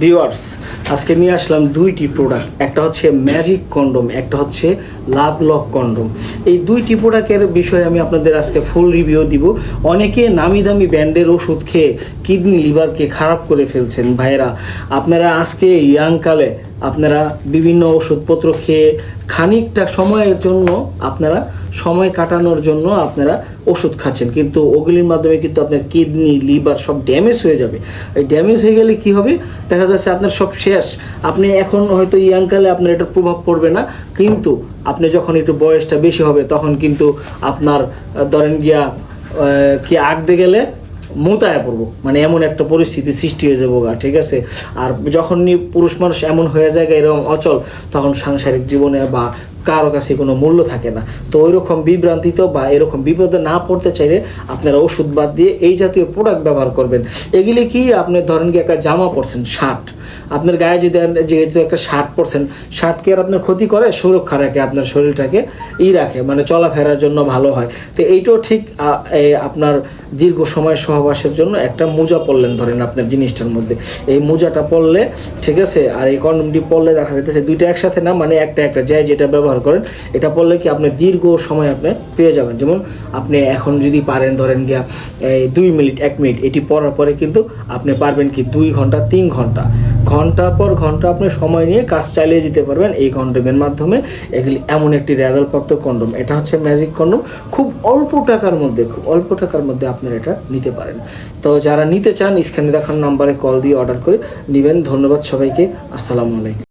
Viewers, আজকে নিয়ে আসলাম দুইটি প্রোডাক্ট। একটা হচ্ছে ম্যাজিক কন্ডম, একটা হচ্ছে লাভ লক কন্ডম। এই দুইটি প্রোডাক্টের বিষয়ে আমি আপনাদের আজকে ফুল রিভিউ দিব। অনেকে নামি দামি ব্র্যান্ডের ওষুধ খেয়ে কিডনি লিভারকে খারাপ করে ফেলছেন। ভাইয়েরা, আপনারা আজকে ইয়াংকালে আপনারা বিভিন্ন ওষুধপত্র খেয়ে খানিকটা সময়ের জন্য আপনারা সময় কাটানোর জন্য আপনারা ওষুধ খাচ্ছেন, কিন্তু ওগুলির মাধ্যমে কিন্তু আপনার কিডনি লিভার সব ড্যামেজ হয়ে যাবে। এই ড্যামেজ হয়ে গেলে কি হবে, দেখা যাচ্ছে আপনার সব শেষ। আপনি এখন হয়তো ইয়াংকালে আপনার এটার প্রভাব পড়বে না, কিন্তু আপনি যখন একটু বয়সটা বেশি হবে তখন কিন্তু আপনার ধরেন গিয়া কি আগতে গেলে মোতায়া পড়বো, মানে এমন একটা পরিস্থিতি সৃষ্টি হয়ে যাবো গা, ঠিক আছে। আর যখনই পুরুষ মানুষ এমন হয়ে যায় এরকম অচল, তখন সাংসারিক জীবনে বা কারো কাছে কোনো মূল্য থাকে না। তো ওইরকম বিভ্রান্তিত বা এরকম বিপদে না পড়তে চাইলে আপনারা ওষুধ বাদ দিয়ে এই জাতীয় প্রোডাক্ট ব্যবহার করবেন। এগুলি কি, আপনি ধরেন কি একটা জামা পরছেন, শার্ট, আপনার গায়ে যদি যেহেতু একটা শার্ট পরছেন, শার্ট কি আর আপনার ক্ষতি করে? সুরক্ষা রাখে, আপনার শরীরটাকে রাখে, মানে চলাফেরার জন্য ভালো হয়। তো এইটাও ঠিক আপনার দীর্ঘ সময় সহবাসের জন্য একটা মোজা পরলেন ধরেন আপনার জিনিসটার মধ্যে, এই মোজাটা পরলে ঠিক আছে, আর এই কন্ডমটি পরলে দেখা যাচ্ছে দুইটা একসাথে না, মানে একটা যায় যেটা ব্যবহার করেন, এটা পড়লে কি আপনি দীর্ঘ সময় আপনি পেয়ে যাবেন। যেমন আপনি এখন যদি পারেন ধরেন গিয়া 2 মিনিট 1 মিনিট এটি পড়ার পরে কিন্তু আপনি পারবেন কি 2 ঘন্টা 3 ঘন্টা, ঘন্টা পর ঘন্টা আপনি সময় নিয়ে কাজ চালিয়ে যেতে পারবেন এই কন্ডোমের মাধ্যমে। এগুলি এমন একটি রেজাল্টপ্রাপ্ত কন্ডোম, এটা হচ্ছে ম্যাজিক কন্ডোম। খুব অল্প টাকার মধ্যে আপনারা এটা নিতে পারেন। তো যারা নিতে চান স্ক্রিনে দেখানো নাম্বারে কল দিয়ে অর্ডার করে নেবেন। ধন্যবাদ সবাইকে, আসসালামু আলাইকুম।